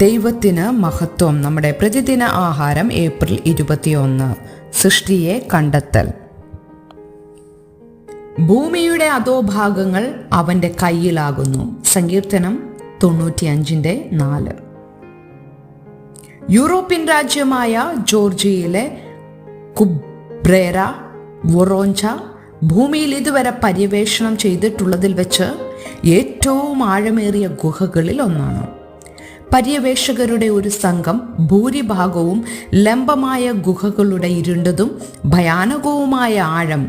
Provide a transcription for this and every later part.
ദൈവത്തിന് മഹത്വം. നമ്മുടെ പ്രതിദിന ആഹാരം ഏപ്രിൽ 21. സൃഷ്ടിയെ കണ്ടെത്തൽ. ഭൂമിയുടെ അധോഭാഗങ്ങൾ അവന്റെ കയ്യിലാകുന്നു. സങ്കീർത്തനം 95:4. യൂറോപ്യൻ രാജ്യമായ ജോർജിയയിലെ കുബ്രേര വൊറോഞ്ച ഭൂമിയിൽ ഇതുവരെ പര്യവേഷണം ചെയ്തിട്ടുള്ളതിൽ വെച്ച് ഏറ്റവും ആഴമേറിയ ഗുഹകളിൽ ഒന്നാണ്. പര്യവേഷകരുടെ ഒരു സംഘം ഭൂരിഭാഗവും ലംബമായ ഗുഹകളുടെ ഇരുണ്ടതും ഭയാനകവുമായ ആഴം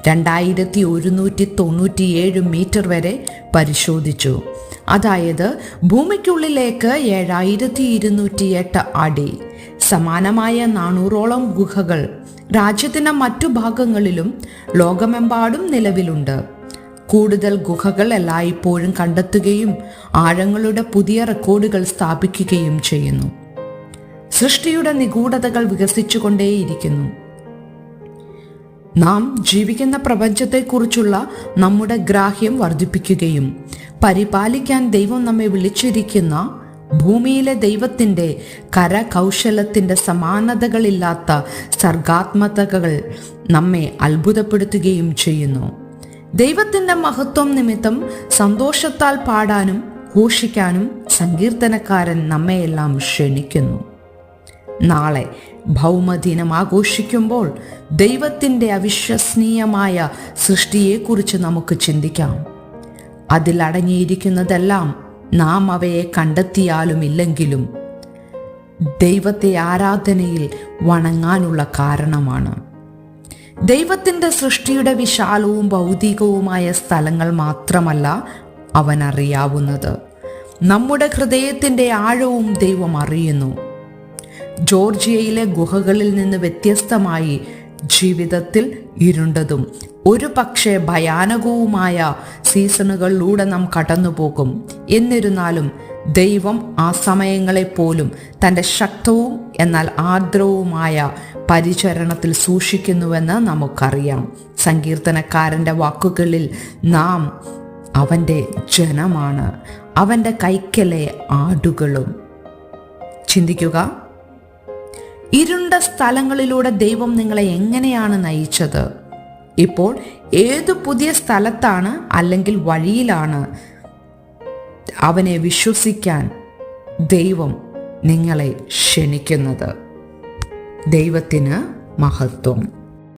2197 മീറ്റർ വരെ പരിശോധിച്ചു. അതായത് ഭൂമിക്കുള്ളിലേക്ക് 7208 അടി. സമാനമായ 400ഓളം ഗുഹകൾ രാജ്യത്തിന്റെ മറ്റു ഭാഗങ്ങളിലും ലോകമെമ്പാടും നിലവിലുണ്ട്. കൂടുതൽ ഗുഹകൾ എല്ലായ്പ്പോഴും കണ്ടെത്തുകയും ആഴങ്ങളുടെ പുതിയ റെക്കോർഡുകൾ സ്ഥാപിക്കുകയും ചെയ്യുന്നു. സൃഷ്ടിയുടെ നിഗൂഢതകൾ വികസിച്ചുകൊണ്ടേയിരിക്കുന്നു. നാം ജീവിക്കുന്ന പ്രപഞ്ചത്തെക്കുറിച്ചുള്ള നമ്മുടെ ഗ്രാഹ്യം വർദ്ധിപ്പിക്കുകയും പരിപാലിക്കാൻ ദൈവം നമ്മെ വിളിച്ചിരിക്കുന്ന ഭൂമിയിലെ ദൈവത്തിൻ്റെ കരകൗശലത്തിൻ്റെ സമാനതകളില്ലാത്ത സർഗാത്മകതകൾ നമ്മെ അത്ഭുതപ്പെടുത്തുകയും ചെയ്യുന്നു. ദൈവത്തിൻ്റെ മഹത്വം നിമിത്തം സന്തോഷത്താൽ പാടാനും ഘോഷിക്കാനും സങ്കീർത്തനക്കാരൻ നമ്മെയെല്ലാം ക്ഷണിക്കുന്നു. നാളെ ഭൗമദിനം ആഘോഷിക്കുമ്പോൾ ദൈവത്തിൻ്റെ അവിശ്വസനീയമായ സൃഷ്ടിയെക്കുറിച്ച് നമുക്ക് ചിന്തിക്കാം. അതിൽ അടങ്ങിയിരിക്കുന്നതെല്ലാം നാം അവയെ കണ്ടെത്തിയാലും ഇല്ലെങ്കിലും ദൈവത്തെ ആരാധനയിൽ വണങ്ങാനുള്ള കാരണമാണ്. ദൈവത്തിൻ്റെ സൃഷ്ടിയുടെ വിശാലവും ഭൗതികവുമായ സ്ഥലങ്ങൾ മാത്രമല്ല അവൻ അറിയാവുന്നത്, നമ്മുടെ ഹൃദയത്തിൻ്റെ ആഴവും ദൈവം അറിയുന്നു. ജോർജിയയിലെ ഗുഹകളിൽ നിന്ന് വ്യത്യസ്തമായി ജീവിതത്തിൽ ഇരുണ്ടതും ഒരു പക്ഷേ ഭയാനകവുമായ സീസണുകളിലൂടെ നാം കടന്നുപോകും. എന്നിരുന്നാലും ദൈവം ആ സമയങ്ങളെപ്പോലും തൻ്റെ ശക്തവും എന്നാൽ ആർദ്രവുമായ പരിചരണത്തിൽ സൂക്ഷിക്കുന്നുവെന്ന് നമുക്കറിയാം. സങ്കീർത്തനക്കാരൻ്റെ വാക്കുകളിൽ നാം അവൻ്റെ ജനമാണ്, അവൻ്റെ കൈക്കലെ ആടുകളും. ചിന്തിക്കുക, ഇരുണ്ട സ്ഥലങ്ങളിലൂടെ ദൈവം നിങ്ങളെ എങ്ങനെയാണ് നയിച്ചത്? ഇപ്പോൾ ഏതു പുതിയ സ്ഥലത്താണ് അല്ലെങ്കിൽ വഴിയിലാണ് അവനെ വിശ്വസിക്കാൻ ദൈവം നിങ്ങളെ ക്ഷണിക്കുന്നത്? ദൈവത്തിന് മഹത്വം.